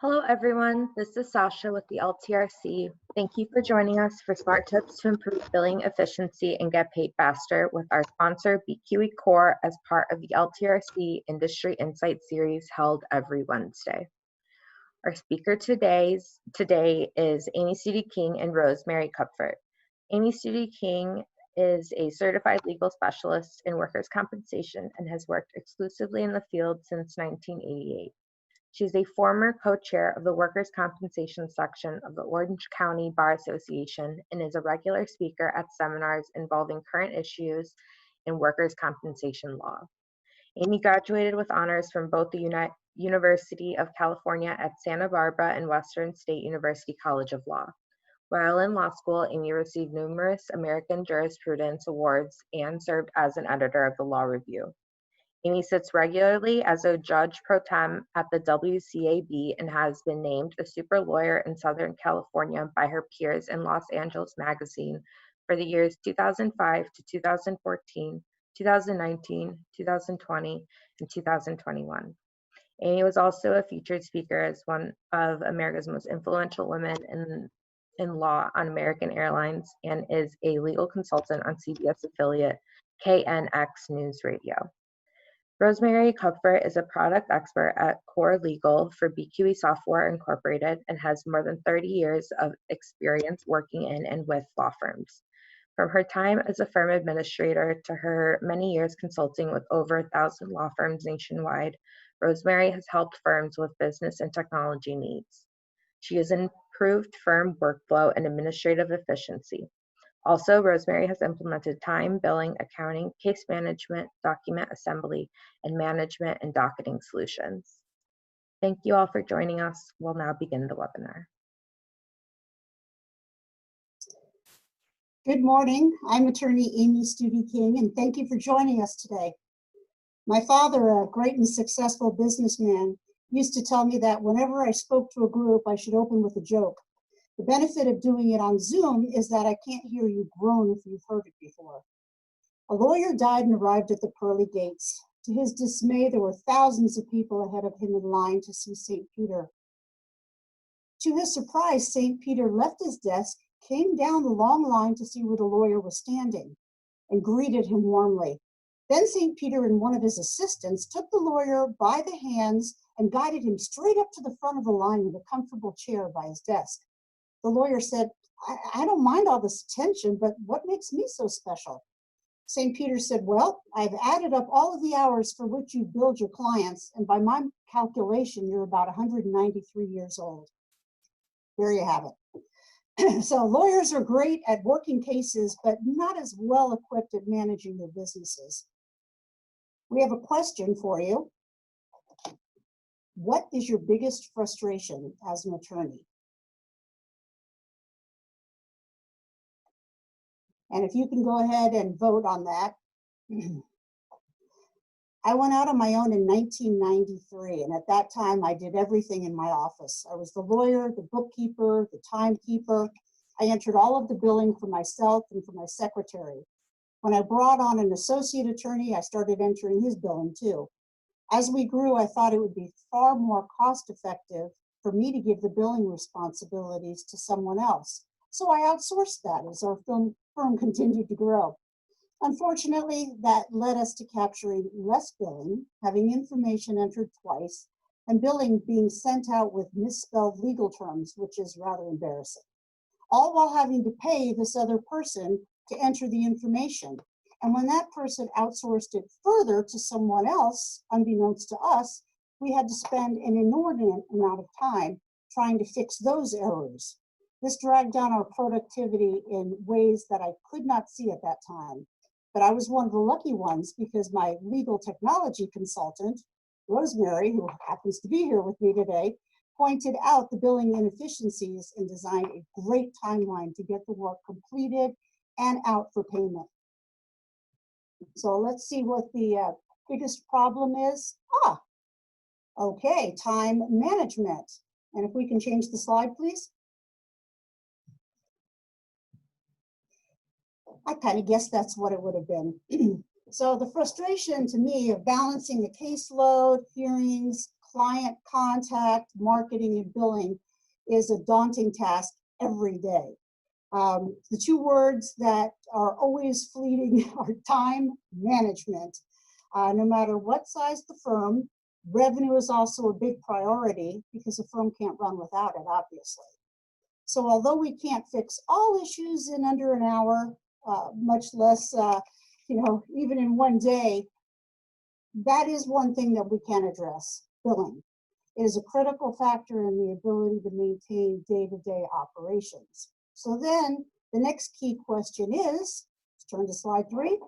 Hello, everyone. This is Sasha with the LTRC. Thank you for joining us for Smart Tips to improve billing efficiency and get paid faster with our sponsor, BQE Core, as part of the LTRC Industry Insight Series held every Wednesday. Our speaker today is Amy Stoody King and Rosemary Kupfert. Amy Stoody King is a certified legal specialist in workers' compensation and has worked exclusively in the field since 1988. She is a former co-chair of the Workers' Compensation section of the Orange County Bar Association and is a regular speaker at seminars involving current issues in workers' compensation law. Amy graduated with honors from both the University of California at Santa Barbara and Western State University College of Law. While in law school, Amy received numerous American Jurisprudence Awards and served as an editor of the Law Review. Amy sits regularly as a judge pro tem at the WCAB and has been named a super lawyer in Southern California by her peers in Los Angeles Magazine for the years 2005 to 2014, 2019, 2020, and 2021. Amy was also a featured speaker as one of America's most influential women in law on American Airlines and is a legal consultant on CBS affiliate KNX News Radio. Rosemary Kupfert is a product expert at Core Legal for BQE Software Incorporated and has more than 30 years of experience working in and with law firms. From her time as a firm administrator to her many years consulting with over 1,000 law firms nationwide, Rosemary has helped firms with business and technology needs. She has improved firm workflow and administrative efficiency. Also, Rosemary has implemented time, billing, accounting, case management, document assembly, and management and docketing solutions. Thank you all for joining us. We'll now begin the webinar. Good morning. I'm attorney Amy Stoody King, and thank you for joining us today. My father, a great and successful businessman, used to tell me that whenever I spoke to a group, I should open with a joke. The benefit of doing it on Zoom is that I can't hear you groan if you've heard it before. A lawyer died and arrived at the pearly gates. To his dismay, there were thousands of people ahead of him in line to see St. Peter. To his surprise, St. Peter left his desk, came down the long line to see where the lawyer was standing, and greeted him warmly. Then St. Peter and one of his assistants took the lawyer by the hands and guided him straight up to the front of the line in a comfortable chair by his desk. The lawyer said, I don't mind all this attention, but what makes me so special? St. Peter said, well, I've added up all of the hours for which you billed your clients, and by my calculation, you're about 193 years old. There you have it. So lawyers are great at working cases, but not as well equipped at managing their businesses. We have a question for you. What is your biggest frustration as an attorney? And if you can go ahead and vote on that. I went out on my own in 1993, and at that time I did everything in my office. I was the lawyer, the bookkeeper, the timekeeper. I entered all of the billing for myself and for my secretary. When I brought on an associate attorney, I started entering his billing too. As we grew, I thought it would be far more cost-effective for me to give the billing responsibilities to someone else. So I outsourced that as our firm continued to grow. Unfortunately, that led us to capturing less billing, having information entered twice, and billing being sent out with misspelled legal terms, which is rather embarrassing. All while having to pay this other person to enter the information. And when that person outsourced it further to someone else, unbeknownst to us, we had to spend an inordinate amount of time trying to fix those errors. This dragged down our productivity in ways that I could not see at that time. But I was one of the lucky ones because my legal technology consultant, Rosemary, who happens to be here with me today, pointed out the billing inefficiencies and designed a great timeline to get the work completed and out for payment. So let's see what the biggest problem is. Okay, time management. And if we can change the slide, please. I kind of guessed that's what it would have been. So the frustration to me of balancing the caseload, hearings, client contact, marketing, and billing is a daunting task every day. The two words that are always fleeting are time management. No matter what size the firm, revenue is also a big priority because a firm can't run without it, obviously. So although we can't fix all issues in under an hour, much less, even in one day, that is one thing that we can address, billing. It is a critical factor in the ability to maintain day-to-day operations. So then the next key question is, let's turn to slide 3.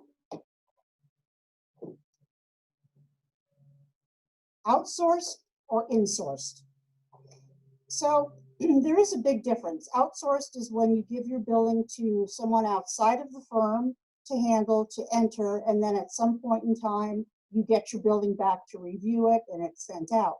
Outsourced or insourced? So there is a big difference. Outsourced is when you give your billing to someone outside of the firm to handle, to enter, and then at some point in time, you get your billing back to review it and it's sent out.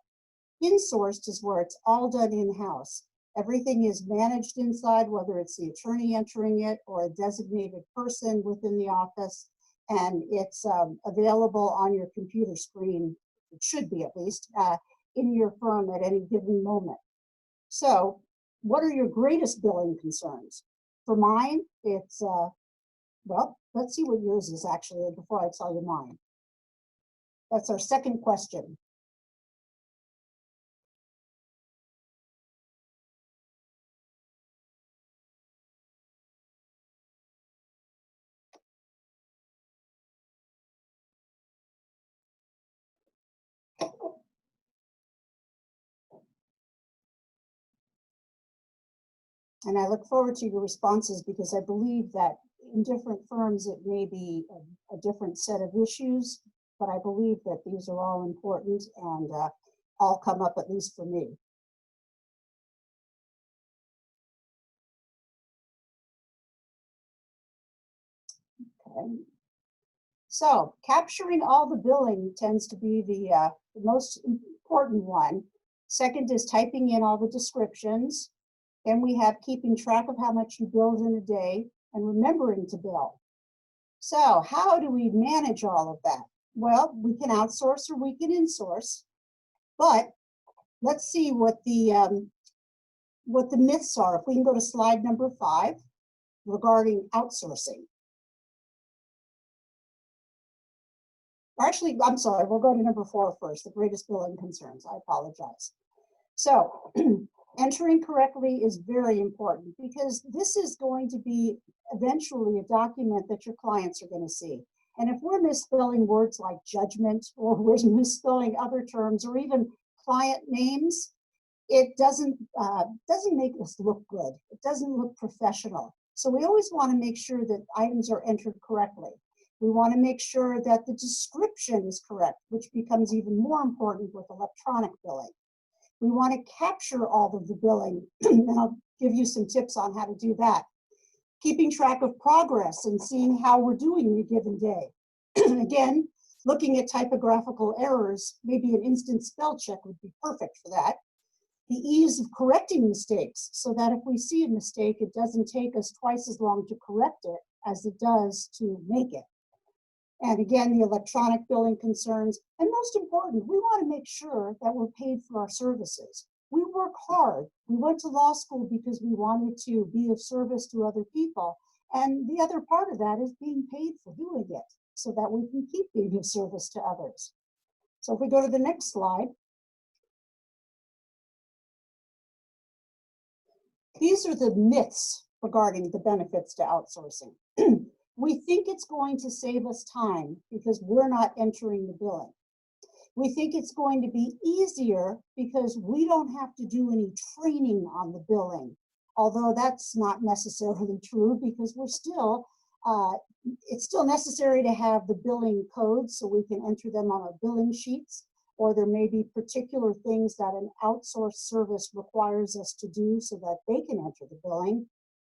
Insourced is where it's all done in-house. Everything is managed inside, whether it's the attorney entering it or a designated person within the office, and it's available on your computer screen, it should be at least, in your firm at any given moment. So what are your greatest billing concerns? For mine, it's, well, let's see what yours is actually before I tell you mine. That's our second question. And I look forward to your responses because I believe that in different firms, it may be a different set of issues, but I believe that these are all important and all come up at least for me. Okay. So capturing all the billing tends to be the most important one. Second is typing in all the descriptions. Then we have keeping track of how much you billed in a day and remembering to bill. So how do we manage all of that? Well, we can outsource or we can insource, but let's see what the myths are. If we can go to slide number 5 regarding outsourcing. Actually, I'm sorry, we'll go to number 4 first, the greatest billing concerns. I apologize. So entering correctly is very important because this is going to be eventually a document that your clients are going to see. And if we're misspelling words like judgment or we're misspelling other terms or even client names, it doesn't make us look good. It doesn't look professional. So we always want to make sure that items are entered correctly. We want to make sure that the description is correct, which becomes even more important with electronic billing. We want to capture all of the billing, and I'll give you some tips on how to do that. Keeping track of progress and seeing how we're doing in a given day. Again, looking at typographical errors, maybe an instant spell check would be perfect for that. The ease of correcting mistakes, so that if we see a mistake, it doesn't take us twice as long to correct it as it does to make it. And again, the electronic billing concerns. And most important, we want to make sure that we're paid for our services. We work hard. We went to law school because we wanted to be of service to other people. And the other part of that is being paid for doing it so that we can keep being of service to others. So if we go to the next slide. These are the myths regarding the benefits to outsourcing. We think it's going to save us time because we're not entering the billing. We think it's going to be easier because we don't have to do any training on the billing, although that's not necessarily true because we're still, it's still necessary to have the billing codes so we can enter them on our billing sheets, or there may be particular things that an outsourced service requires us to do so that they can enter the billing.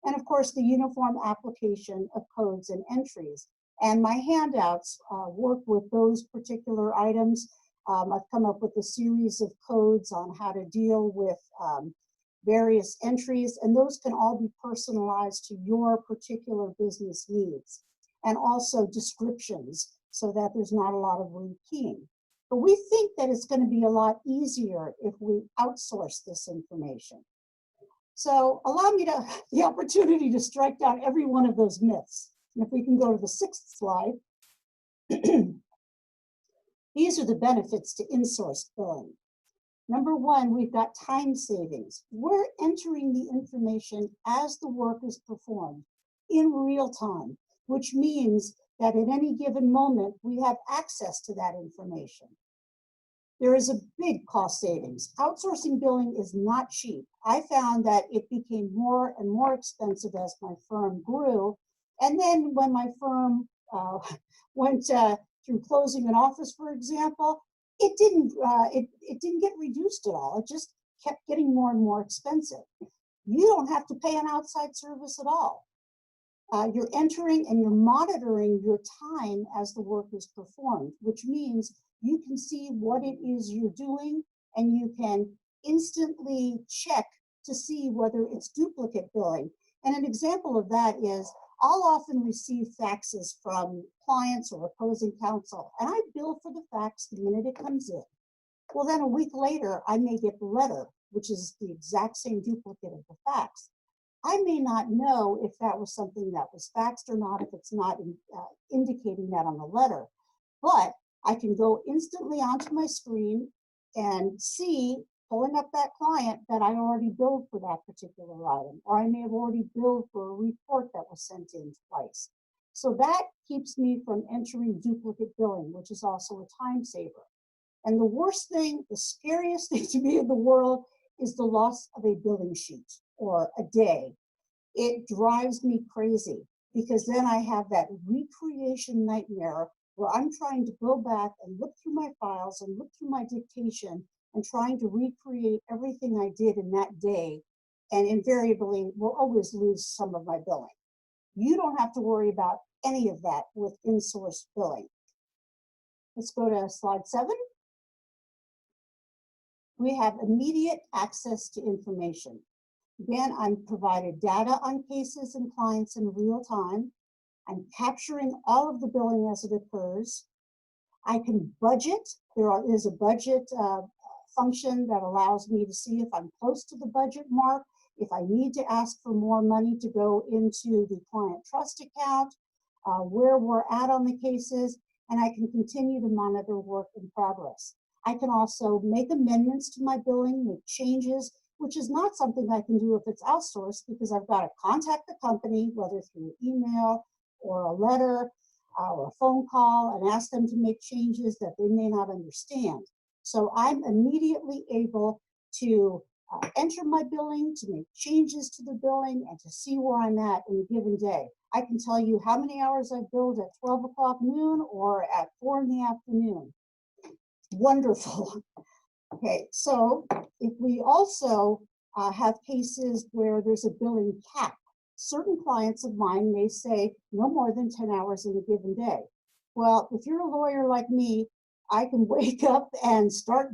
And of course, the uniform application of codes and entries. And my handouts work with those particular items. I've come up with a series of codes on how to deal with various entries, and those can all be personalized to your particular business needs. And also descriptions so that there's not a lot of rekeying. But we think that it's going to be a lot easier if we outsource this information. So allow me the opportunity to strike down every one of those myths. And if we can go to the 6th slide, these are the benefits to insourced billing. Number one, we've got time savings. We're entering the information as the work is performed in real time, which means that at any given moment, we have access to that information. There is a big cost savings. Outsourcing billing is not cheap. I found that it became more and more expensive as my firm grew. And then when my firm went through closing an office, for example, it didn't get reduced at all. It just kept getting more and more expensive. You don't have to pay an outside service at all. You're entering and you're monitoring your time as the work is performed, which means you can see what it is you're doing and you can instantly check to see whether it's duplicate billing. And an example of that is I'll often receive faxes from clients or opposing counsel, and I bill for the fax the minute it comes in. Well, then a week later, I may get the letter, which is the exact same duplicate of the fax. I may not know if that was something that was faxed or not, if it's not indicating that on the letter, but I can go instantly onto my screen and see, pulling up that client, that I already billed for that particular item, or I may have already billed for a report that was sent in twice. So that keeps me from entering duplicate billing, which is also a time saver. And the worst thing, the scariest thing to me in the world is the loss of a billing sheet or a day. It drives me crazy because then I have that recreation nightmare where I'm trying to go back and look through my files and look through my dictation and trying to recreate everything I did in that day, and invariably will always lose some of my billing. You don't have to worry about any of that with insourced billing. Let's go to slide 7. We have immediate access to information. Again, I'm provided data on cases and clients in real time. I'm capturing all of the billing as it occurs. I can budget. There is a budget function that allows me to see if I'm close to the budget mark, if I need to ask for more money to go into the client trust account, where we're at on the cases, and I can continue to monitor work in progress. I can also make amendments to my billing, make changes, which is not something I can do if it's outsourced because I've got to contact the company, whether through email or a letter or a phone call, and ask them to make changes that they may not understand. So I'm immediately able to enter my billing, to make changes to the billing, and to see where I'm at in a given day. I can tell you how many hours I've billed at 12 o'clock noon or at 4 in the afternoon. Wonderful. Okay, so if we also have cases where there's a billing cap, certain clients of mine may say no more than 10 hours in a given day. Well, if you're a lawyer like me, I can wake up and start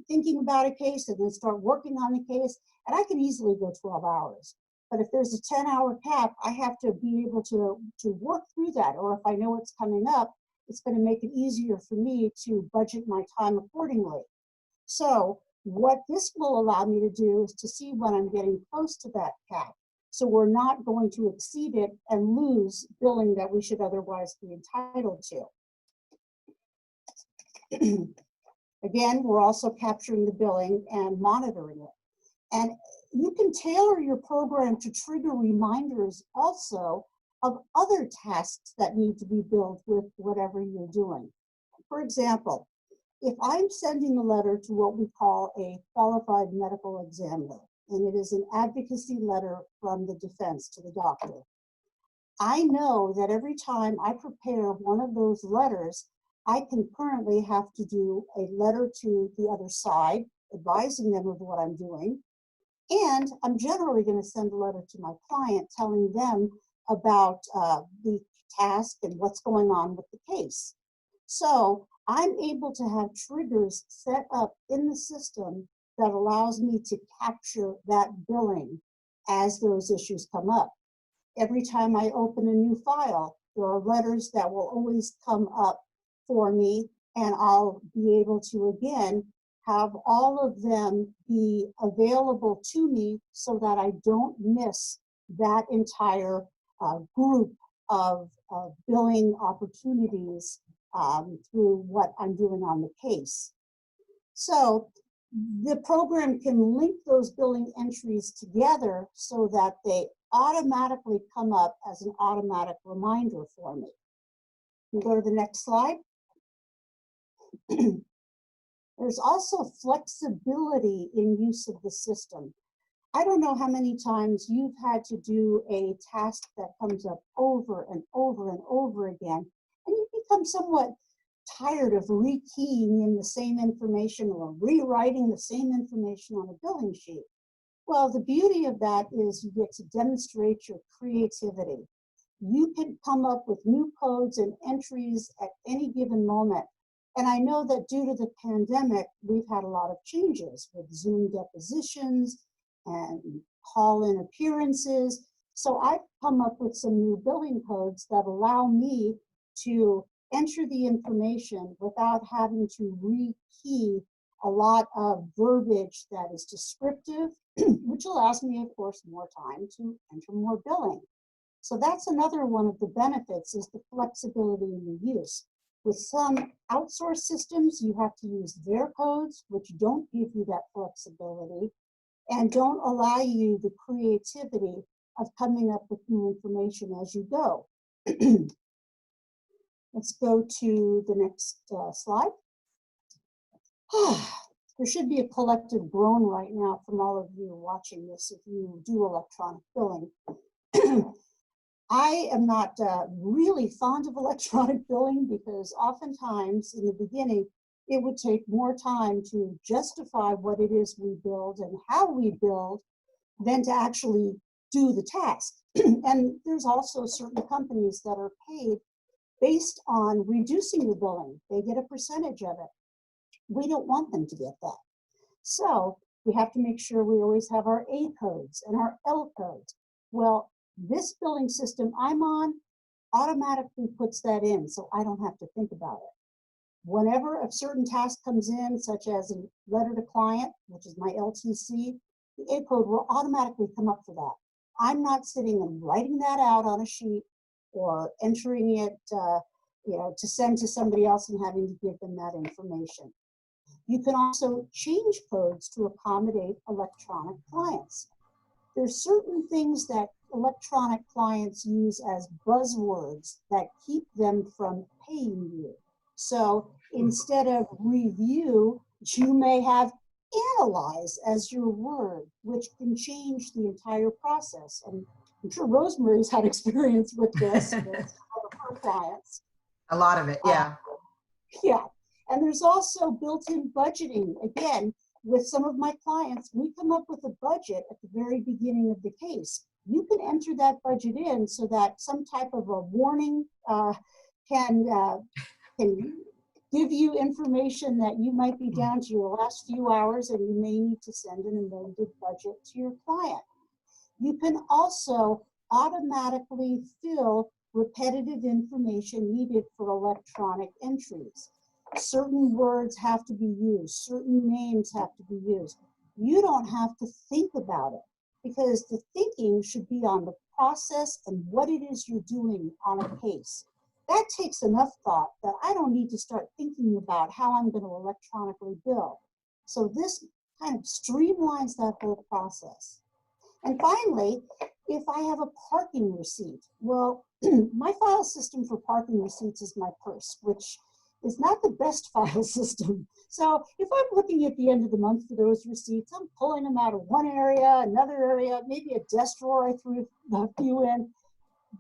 thinking about a case and then start working on the case, and I can easily go 12 hours. But if there's a 10-hour cap, I have to be able to work through that, or if I know it's coming up, it's going to make it easier for me to budget my time accordingly. So what this will allow me to do is to see when I'm getting close to that cap. So we're not going to exceed it and lose billing that we should otherwise be entitled to. Again, we're also capturing the billing and monitoring it. And you can tailor your program to trigger reminders also of other tasks that need to be billed with whatever you're doing. For example, if I'm sending a letter to what we call a qualified medical examiner, and it is an advocacy letter from the defense to the doctor, I know that every time I prepare one of those letters, I concurrently have to do a letter to the other side, advising them of what I'm doing. And I'm generally going to send a letter to my client telling them about the task and what's going on with the case. So I'm able to have triggers set up in the system that allows me to capture that billing as those issues come up. Every time I open a new file, there are letters that will always come up for me and I'll be able to, again, have all of them be available to me so that I don't miss that entire group of billing opportunities through what I'm doing on the case. So the program can link those billing entries together so that they automatically come up as an automatic reminder for me. We go to the next slide. There's also flexibility in use of the system. I don't know how many times you've had to do a task that comes up over and over and over again, and you become somewhat tired of rekeying in the same information or rewriting the same information on a billing sheet. Well, the beauty of that is you get to demonstrate your creativity. You can come up with new codes and entries at any given moment. And I know that due to the pandemic, we've had a lot of changes with Zoom depositions and call-in appearances. So I've come up with some new billing codes that allow me to enter the information without having to rekey a lot of verbiage that is descriptive, which allows me, of course, more time to enter more billing. So that's another one of the benefits, is the flexibility in the use. With some outsourced systems, you have to use their codes, which don't give you that flexibility and don't allow you the creativity of coming up with new information as you go. Let's go to the next slide. There should be a collective groan right now from all of you watching this if you do electronic billing. I am not really fond of electronic billing because oftentimes in the beginning, it would take more time to justify what it is we build and how we build than to actually do the task. And there's also certain companies that are paid based on reducing the billing. They get a percentage of it. We don't want them to get that. So we have to make sure we always have our A codes and our L codes. Well, this billing system I'm on automatically puts that in, so I don't have to think about it. Whenever a certain task comes in, such as a letter to client, which is my LTC, the A code will automatically come up for that. I'm not sitting and writing that out on a sheet or entering it to send to somebody else and having to give them that information. You can also change codes to accommodate electronic clients. There's certain things that electronic clients use as buzzwords that keep them from paying you. So instead of review, you may have analyze as your word, which can change the entire process. And I'm sure Rosemary's had experience with this with some of her clients. A lot of it, yeah. Yeah, and there's also built-in budgeting. Again, with some of my clients, we come up with a budget at the very beginning of the case. You can enter that budget in so that some type of a warning can give you information that you might be down to your last few hours and you may need to send an amended budget to your client. You can also automatically fill repetitive information needed for electronic entries. Certain words have to be used, certain names have to be used. You don't have to think about it because the thinking should be on the process and what it is you're doing on a case. That takes enough thought that I don't need to start thinking about how I'm going to electronically bill. So this kind of streamlines that whole process. And finally, if I have a parking receipt, well, my file system for parking receipts is my purse, which is not the best file system. So if I'm looking at the end of the month for those receipts, I'm pulling them out of one area, another area, maybe a desk drawer I threw a few in.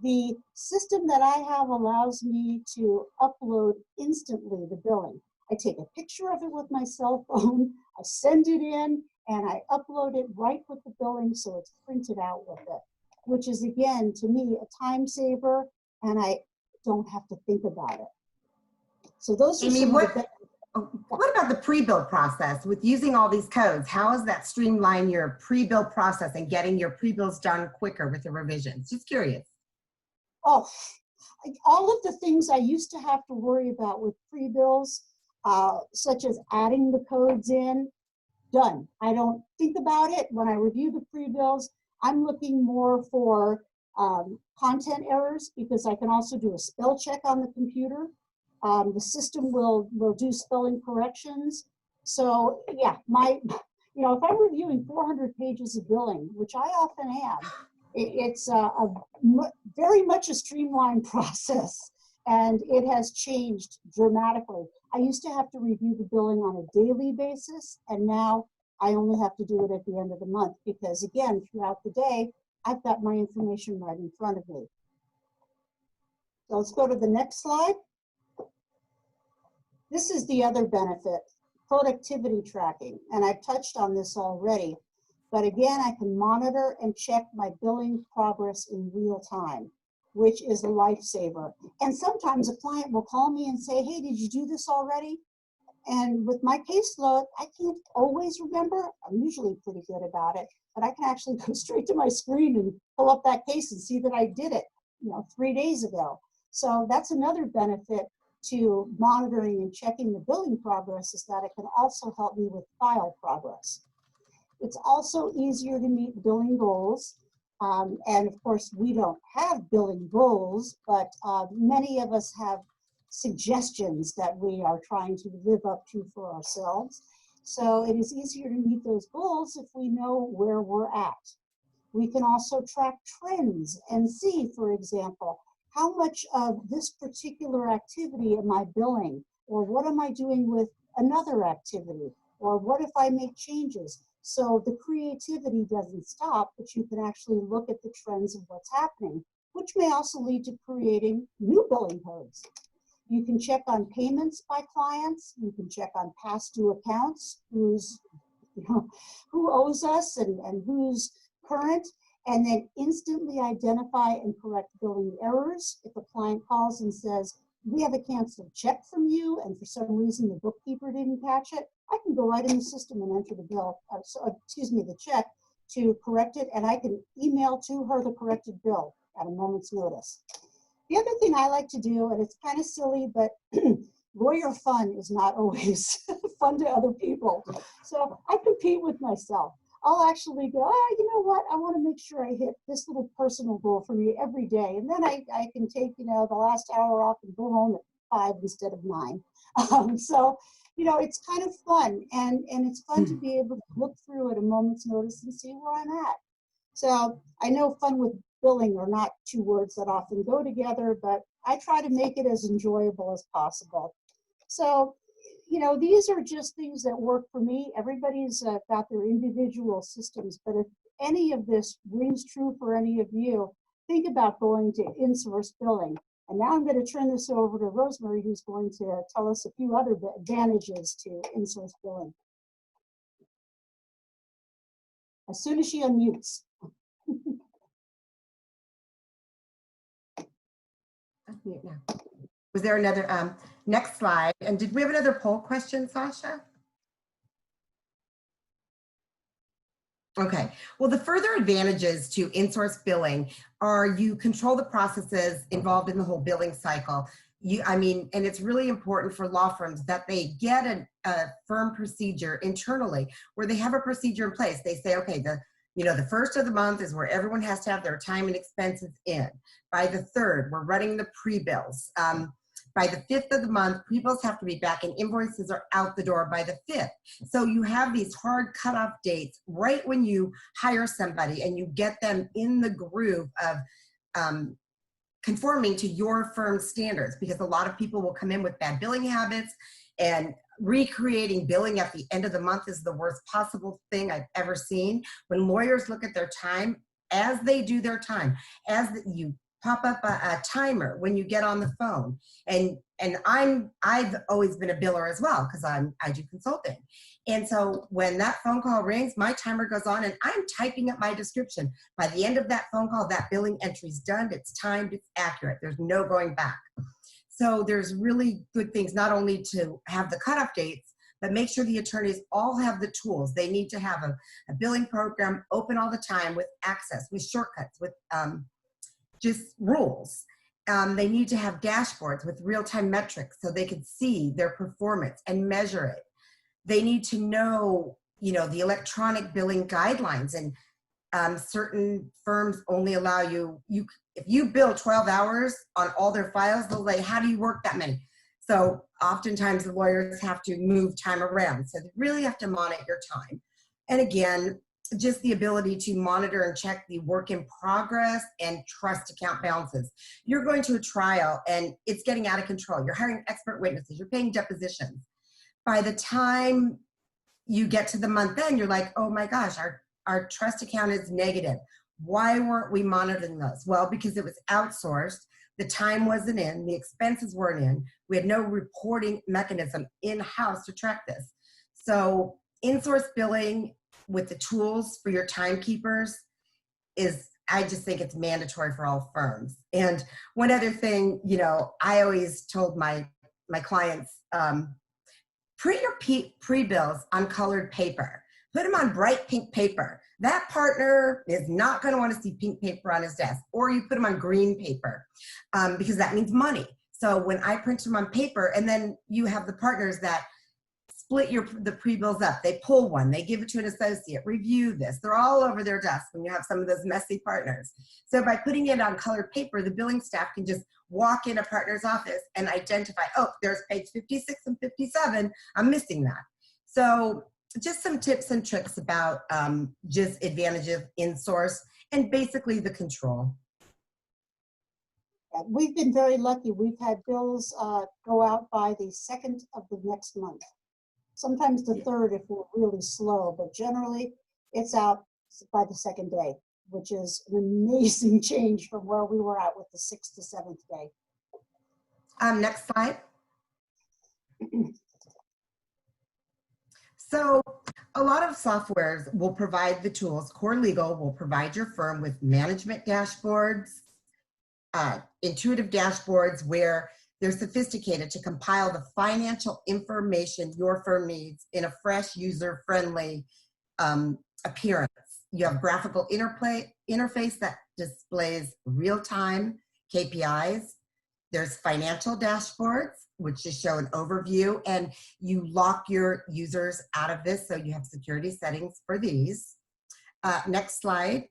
The system that I have allows me to upload instantly the billing. I take a picture of it with my cell phone, I send it in, and I upload it right with the billing so it's printed out with it, which is, again, to me, a time saver, and I don't have to think about it. So those are some of the what about the pre-bill process with using all these codes? How does that streamline your pre-bill process and getting your pre-bills done quicker with the revisions? Just curious. Oh, all of the things I used to have to worry about with pre-bills, such as adding the codes in, done. I don't think about it. When I review the pre-bills, I'm looking more for content errors, because I can also do a spell check on the computer. The system will do spelling corrections. So yeah, if I'm reviewing 400 pages of billing, which I often am, it's very much a streamlined process, and it has changed dramatically. I used to have to review the billing on a daily basis, and now I only have to do it at the end of the month, because again, throughout the day, I've got my information right in front of me. So let's go to the next slide. This is the other benefit, productivity tracking, and I've touched on this already. But again, I can monitor and check my billing progress in real time, which is a lifesaver. And sometimes a client will call me and say, hey, did you do this already? And with my caseload, I can't always remember. I'm usually pretty good about it, but I can actually go straight to my screen and pull up that case and see that I did it, 3 days ago. So that's another benefit to monitoring and checking the billing progress, is that it can also help me with file progress. It's also easier to meet billing goals. And of course, we don't have billing goals, but many of us have suggestions that we are trying to live up to for ourselves. So it is easier to meet those goals if we know where we're at. We can also track trends and see, for example, how much of this particular activity am I billing, or what am I doing with another activity, or what if I make changes? So the creativity doesn't stop, but you can actually look at the trends of what's happening, which may also lead to creating new billing codes. You can check on payments by clients. You can check on past due accounts, who owes us and who's current, and then instantly identify and correct billing errors. If a client calls and says, we have a canceled check from you, and for some reason the bookkeeper didn't catch it, I can go right in the system and enter the check to correct it, and I can email to her the corrected bill at a moment's notice. The other thing I like to do, and it's kind of silly, but lawyer fun is not always fun to other people. So I compete with myself. I'll actually go, you know what? I want to make sure I hit this little personal goal for me every day. And then I can take, the last hour off and go home at 5 instead of 9. So, it's kind of fun. And it's fun to be able to look through at a moment's notice and see where I'm at. So I know fun with billing are not two words that often go together, but I try to make it as enjoyable as possible. So, these are just things that work for me. Everybody's got their individual systems, but if any of this rings true for any of you, think about going to Insourced billing. And now I'm going to turn this over to Rosemary, who's going to tell us a few other advantages to Insourced billing. As soon as she unmutes. Unmute now. Was there another, next slide? And did we have another poll question, Sasha? Okay, well, the further advantages to Insourced billing are you control the processes involved in the whole billing cycle. And it's really important for law firms that they get a firm procedure internally where they have a procedure in place. They say, okay, the first of the month is where everyone has to have their time and expenses in. By the 3rd, we're running the pre-bills. By the 5th of the month, pre-bills have to be back and invoices are out the door by the 5th. So you have these hard cutoff dates right when you hire somebody and you get them in the groove of conforming to your firm's standards, because a lot of people will come in with bad billing habits, and recreating billing at the end of the month is the worst possible thing I've ever seen. When lawyers look at their time, as they do their time, you pop up a timer when you get on the phone. And I've always been a biller as well, because I do consulting. And so when that phone call rings, my timer goes on and I'm typing up my description. By the end of that phone call, that billing entry's done, it's timed, it's accurate. There's no going back. So there's really good things, not only to have the cutoff dates, but make sure the attorneys all have the tools. They need to have a billing program open all the time with access, with shortcuts, with just rules. They need to have dashboards with real-time metrics so they can see their performance and measure it. They need to know, the electronic billing guidelines, and certain firms only allow you, if you bill 12 hours on all their files, they'll say, how do you work that many? So oftentimes the lawyers have to move time around. So they really have to monitor your time. And again, just the ability to monitor and check the work in progress and trust account balances. You're going to a trial and it's getting out of control. You're hiring expert witnesses, you're paying depositions. By the time you get to the month end, you're like, oh my gosh, our trust account is negative. Why weren't we monitoring those? Well, because it was outsourced. The time wasn't in, the expenses weren't in. We had no reporting mechanism in-house to track this. So in-source billing with the tools for your timekeepers is, I just think it's mandatory for all firms. And one other thing, I always told my clients, print your pre-bills on colored paper. Put them on bright pink paper. That partner is not going to want to see pink paper on his desk. Or you put them on green paper because that means money. So when I print them on paper, and then you have the partners that split the pre-bills up. They pull one, they give it to an associate, review this. They're all over their desk when you have some of those messy partners. So by putting it on colored paper, the billing staff can just walk in a partner's office and identify, oh, there's page 56 and 57. I'm missing that. So just some tips and tricks about just advantages of Insource and basically the control. We've been very lucky. We've had bills go out by the 2nd of the next month. Sometimes the 3rd if we're really slow, but generally it's out by the 2nd day, which is an amazing change from where we were at with the 6th to 7th day. Next slide. So a lot of softwares will provide the tools. Core Legal will provide your firm with management dashboards, intuitive dashboards where they're sophisticated to compile the financial information your firm needs in a fresh, user-friendly appearance. You have graphical interface that displays real-time KPIs. There's financial dashboards, which just show an overview, and you lock your users out of this, so you have security settings for these. Next slide.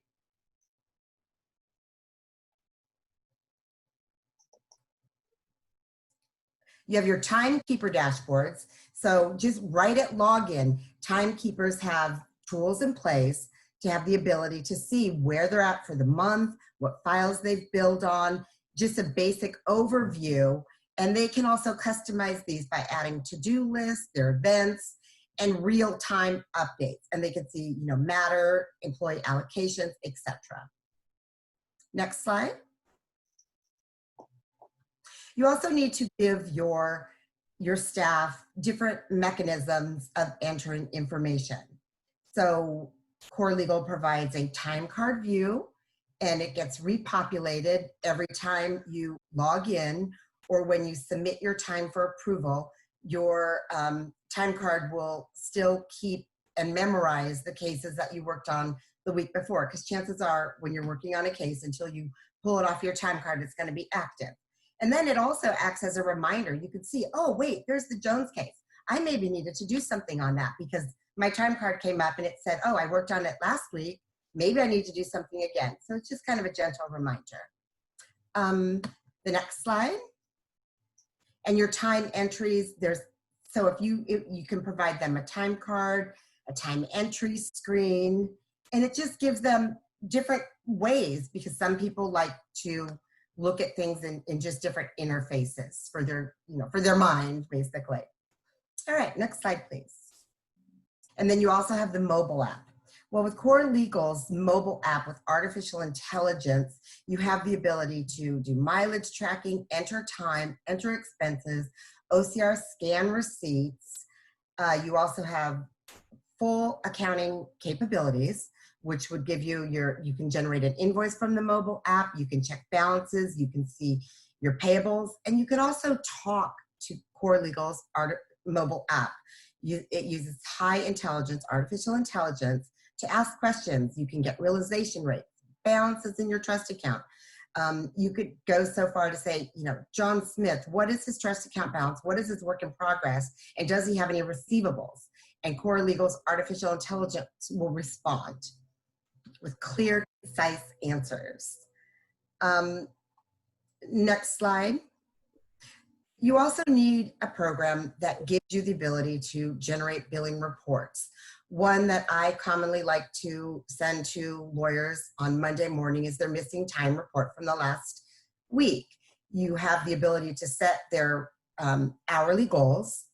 You have your timekeeper dashboards. So just right at login, timekeepers have tools in place to have the ability to see where they're at for the month, what files they've billed on, just a basic overview. And they can also customize these by adding to-do lists, their events, and real-time updates. And they can see, matter, employee allocations, etc. Next slide. You also need to give your staff different mechanisms of entering information. So Core Legal provides a time card view, and it gets repopulated every time you log in or when you submit your time for approval. Your time card will still keep and memorize the cases that you worked on the week before, because chances are when you're working on a case, until you pull it off your time card, it's going to be active. And then it also acts as a reminder. You can see, oh, wait, there's the Jones case. I maybe needed to do something on that because my time card came up and it said, oh, I worked on it last week. Maybe I need to do something again. So it's just kind of a gentle reminder. The next slide. And your time entries, so if you can provide them a time card, a time entry screen, and it just gives them different ways, because some people like to look at things in just different interfaces for their mind, basically. All right, next slide, please. And then you also have the mobile app. Well, with Core Legal's mobile app with artificial intelligence, you have the ability to do mileage tracking, enter time, enter expenses, OCR scan receipts. You also have full accounting capabilities, which would give you you can generate an invoice from the mobile app, you can check balances, you can see your payables, and you can also talk to Core Legal's mobile app. It uses high intelligence, artificial intelligence, to ask questions. You can get realization rates, balances in your trust account, You could go so far to say, you know, John Smith, what is his trust account balance? What is his work in progress? And does he have any receivables? And Core Legal's artificial intelligence will respond with clear, concise answers. Next slide. You also need a program that gives you the ability to generate billing reports. One that I commonly like to send to lawyers on Monday morning is their missing time report from the last week. You have the ability to set their hourly goals,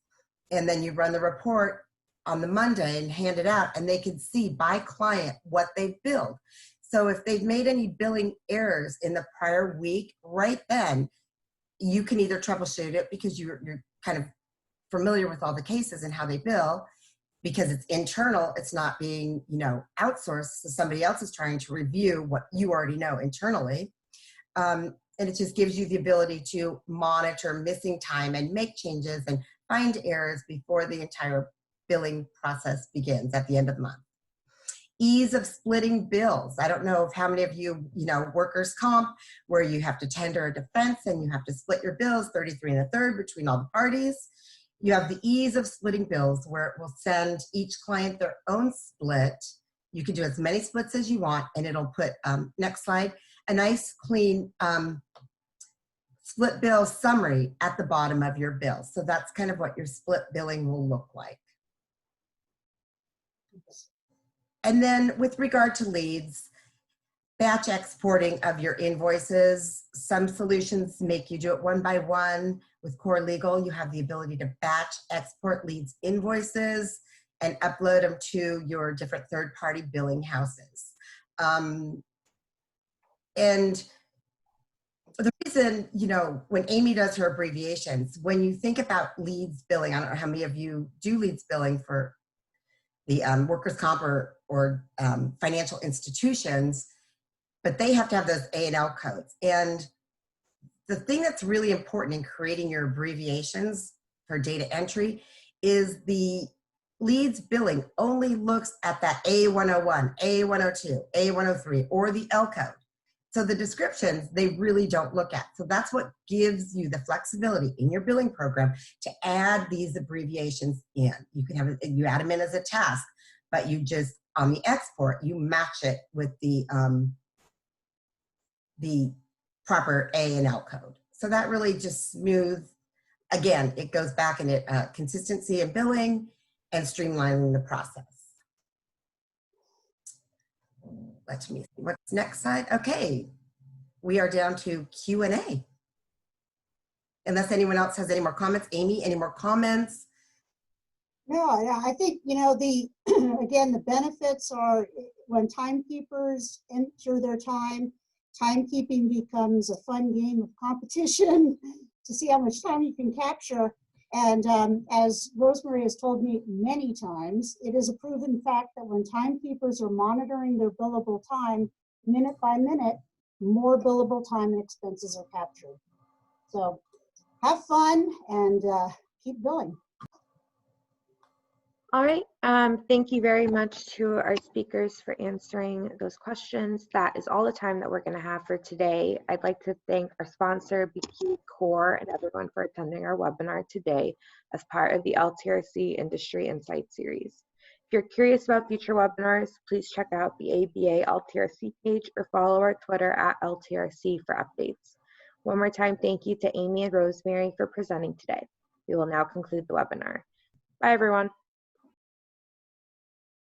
and then you run the report on the Monday and hand it out, and they can see by client what they've billed. So if they've made any billing errors in the prior week, right then, you can either troubleshoot it because you're kind of familiar with all the cases and how they bill, because it's internal, it's not being, you know, outsourced, so somebody else is trying to review what you already know internally. And it just gives you the ability to monitor missing time and make changes and find errors before the entire billing process begins at the end of the month. Ease of splitting bills. I don't know if how many of you, workers' comp, where you have to tender a defense and you have to split your bills 33 1/3 between all the parties. You have the ease of splitting bills, where it will send each client their own split. You can do as many splits as you want, and it'll put, next slide, a nice clean split bill summary at the bottom of your bill. So that's kind of what your split billing will look like. And then with regard to leads, batch exporting of your invoices. Some solutions make you do it one by one. With Core Legal, you have the ability to batch export leads invoices and upload them to your different third-party billing houses. And the reason, when Amy does her abbreviations, when you think about leads billing, I don't know how many of you do leads billing for the workers' comp or financial institutions, but they have to have those A&L codes. And the thing that's really important in creating your abbreviations for data entry is the leads billing only looks at that A101, A102, A103, or the L code. So the descriptions, they really don't look at. So that's what gives you the flexibility in your billing program to add these abbreviations in. You can have, you add them in as a task, but you just, on the export, you match it with the proper A and L code. So that really just smooth, again, it goes back in it, consistency in billing and streamlining the process. Let me see, what's next slide? Okay, we are down to Q&A. Unless anyone else has any more comments. Amy, any more comments? No, yeah, I think, again, the benefits are when timekeepers enter their time, timekeeping becomes a fun game of competition to see how much time you can capture. And as Rosemary has told me many times, it is a proven fact that when timekeepers are monitoring their billable time minute by minute, more billable time and expenses are captured. So have fun and keep billing. All right, thank you very much to our speakers for answering those questions. That is all the time that we're going to have for today. I'd like to thank our sponsor, BQE Core, and everyone for attending our webinar today as part of the LTRC Industry Insight Series. If you're curious about future webinars, please check out the ABA LTRC page or follow our Twitter at LTRC for updates. One more time, thank you to Amy and Rosemary for presenting today. We will now conclude the webinar. Bye, everyone.